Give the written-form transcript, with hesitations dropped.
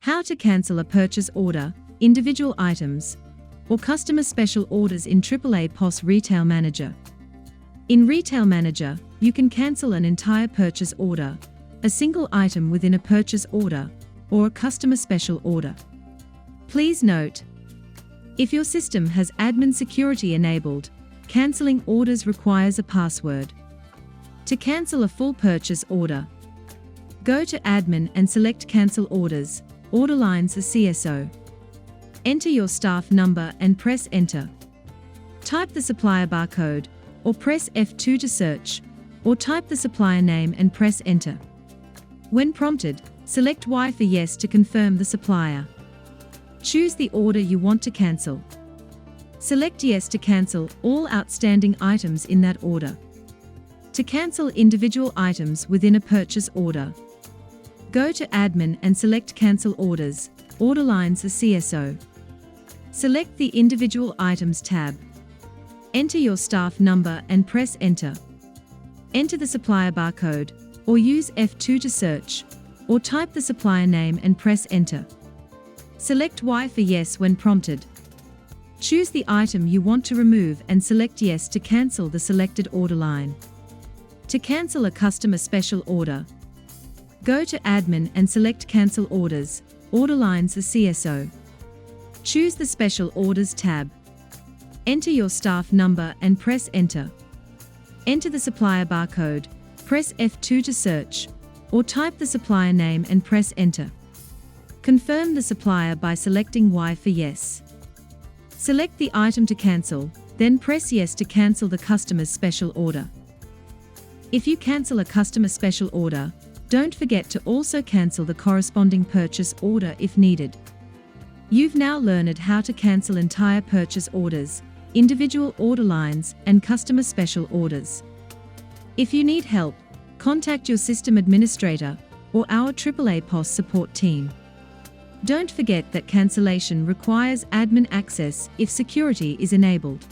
How to cancel a purchase order, individual items, or customer special orders in AAAPOS RetailManager. In RetailManager, you can cancel an entire purchase order, a single item within a purchase order, or a customer special order. Please note, if your system has admin security enabled, canceling orders requires a password. To cancel a full purchase order, go to Admin and select Cancel Orders, order lines as CSO. Enter your staff number and press Enter. Type the supplier barcode, or press F2 to search, or type the supplier name and press Enter. When prompted, select Y for Yes to confirm the supplier. Choose the order you want to cancel. Select Yes to cancel all outstanding items in that order. To cancel individual items within a purchase order, go to Admin and select Cancel Orders, order lines as CSO. Select the Individual Items tab. Enter your staff number and press Enter. Enter the supplier barcode, or use F2 to search, or type the supplier name and press Enter. Select Y for Yes when prompted. Choose the item you want to remove and select Yes to cancel the selected order line. To cancel a customer special order, go to Admin and select Cancel Orders, order lines as CSO. Choose the Special Orders tab. Enter your staff number and press Enter. Enter the supplier barcode, press F2 to search, or type the supplier name and press Enter. Confirm the supplier by selecting Y for Yes. Select the item to cancel, then press Yes to cancel the customer's special order. If you cancel a customer special order, don't forget to also cancel the corresponding purchase order if needed. You've now learned how to cancel entire purchase orders, individual order lines, and customer special orders. If you need help, contact your system administrator or our AAAPOS support team. Don't forget that cancellation requires admin access if security is enabled.